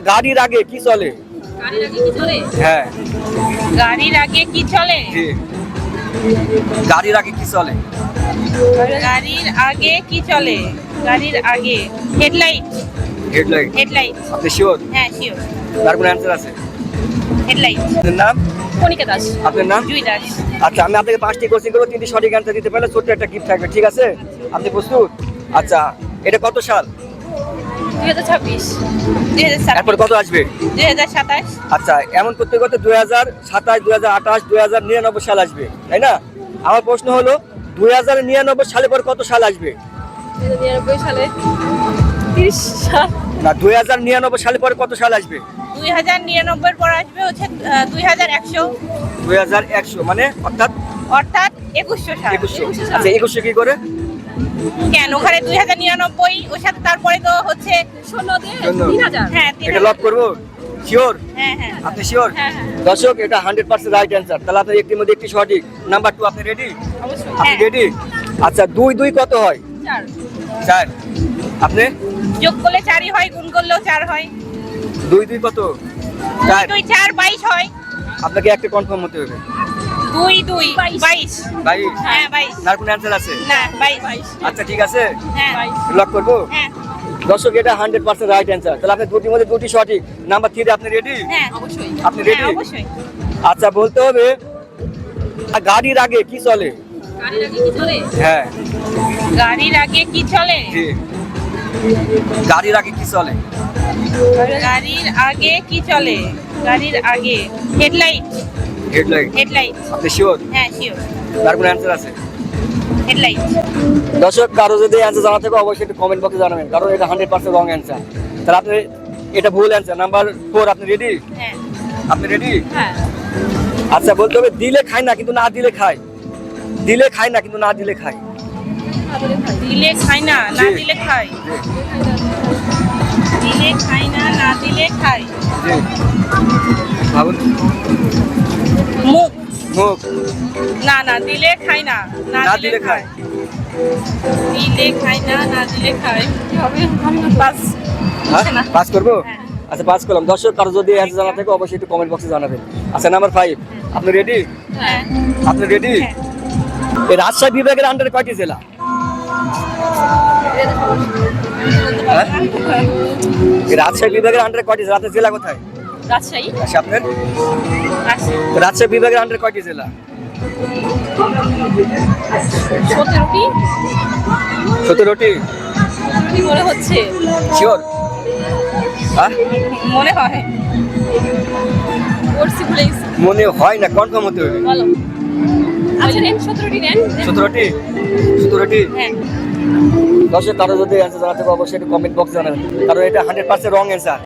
গাড়ির আগে কি চলে? গাড়ির আগে কি চলে? হ্যাঁ, গাড়ির আগে কি চলে? জি। গাড়ির আগে কি চলে? গাড়ির আগে কি চলে? গাড়ির আগে হেডলাইট। হেডলাইট। হেডলাইট। আপনি শিওর? হ্যাঁ, শিওর। তার কোনো অ্যান্সার আছে? হেডলাইট। আপনার নাম? কণিকা দাস। আপনার নাম? জুই দাস। আচ্ছা, আমি আপনাকে 5টি কোশ্চেন করবো, 3টি সঠিক অ্যান্সার দিতে পারলে ছোট্ট একটা গিফট থাকবে, ঠিক আছে? আপনি প্রস্তুত? আচ্ছা, এটা কত সাল? 2026। 2027। এরপর কত আসবে? 2027। আচ্ছা, এমন করতে করতে 2027, 2028, 2099 সাল আসবে, তাই না? আমার প্রশ্ন হলো 2099 সালে পর কত সাল আসবে? 2099 সালে 30 সাল। না, 2099 সালে পরে কত সাল আসবে? 2099 পর আসবে হচ্ছে 2100। 2100 মানে অর্থাৎ অর্থাৎ 2100 সাল। 2100। আচ্ছা, 2100 কি করে? কেন ওখানে 2099 ওর সাথে তারপরে তো হচ্ছে 16 দিয়ে শূন্য। 3000। হ্যাঁ, এটা লক করবো? শিওর? হ্যাঁ, হ্যাঁ। আপনি শিওর? হ্যাঁ, হ্যাঁ। দর্শক, এটা 100% রাইট অ্যান্সার। তাহলে আপনার একটির মধ্যে একটি সঠিক। নাম্বার 2, আপনি রেডি? অবশ্যই। আপনি হ্যাঁ। রেডি? আচ্ছা, 2 কত হয়? 4। 4। আপনি? যোগ করলে 4ই হয়, গুণ করলেও 4 হয়। 2 কত? 4। 2 4 22 হয়। আপনাকে একটা কনফার্ম হতে হবে। 2 2 22। 22। হ্যাঁ, 22। না, কোনো অ্যান্সার আছে? না, 22। আচ্ছা, ঠিক আছে, হ্যাঁ, লক করবো? হ্যাঁ, দর্শক, এটা 100% রাইট অ্যান্সার। তাহলে আপনি দুটির মধ্যে দুটি সঠিক। নাম্বার 3, আপনি রেডি? হ্যাঁ, অবশ্যই। আপনি রেডি? হ্যাঁ, অবশ্যই। আচ্ছা, বলতে হবে গাড়ির আগে কি চলে? গাড়ির আগে কি চলে? হ্যাঁ, গাড়ির আগে কি চলে? জি। গাড়ির আগে কি চলে? গাড়ির আগে কি চলে? গাড়ির আগে হেডলাইট। হেডলাইট। হেডলাইট। আপনি শিওর? হ্যাঁ, শিওর। তার কোনো অ্যান্সার আছে? হেডলাইট। দর্শক, কারো যদি অ্যান্সার জানা থাকে অবশ্যই একটু কমেন্ট বক্সে জানাবেন, কারণ এটা 100% রং অ্যান্সার। তাহলে আপনি এটা ভুল অ্যান্সার। নাম্বার 4, আপনি রেডি? হ্যাঁ, আপনি রেডি? হ্যাঁ। আচ্ছা, বলতে হবে দিলে খায় না কিন্তু না দিলে খায়। দিলে খায় না কিন্তু না দিলে খায়। দিলে খায় না, না জি। দিলে খায়। দিলে খায় না, না দিলে খায়। জি। ভাবুন। মুখ। মুখ। না, না দিলে খায় না, না দিলে খায়। দিলে খায় না, না দিলে খায়। কি হবে? বাস। হ্যাঁ, না। পাস করবো? হ্যাঁ। আচ্ছা, পাস করলাম। দর্শক, কারো যদি অ্যান্সার জানা থাকে অবশ্যই একটু কমেন্ট বক্সে জানাবেন। আচ্ছা, নাম্বার 5, আপনি রেডি? হ্যাঁ। আপনি রেডি? হ্যাঁ। এই রাজশাহী বিভাগের আন্ডারে কয়টি জেলা? হ্যাঁ? এই রাজশাহী বিভাগের আন্ডারে কয়টি জেলা? আপনার জেলা কোথায়? রাজশাহী। আচ্ছা, আপনার? রাজশাহী। রাজশাহী বিভাগের আন্ডারে কয়টি জেলা? 17টি। 17টি? কি মনে হচ্ছে? শিওর? হ্যাঁ, মনে হয়। পড়ছি ভুলে গেছি। মনে হয় না, কনফার্ম হতে হবে। বলো। আচ্ছা, নেন 17টি নেন। 17টি? 17টি? হ্যাঁ। দর্শক, কারো যদি অ্যান্সার জানা থাকে অবশ্যই একটু কমেন্ট বক্সে জানাবেন, কারণ এটা 100% রং অ্যান্সার।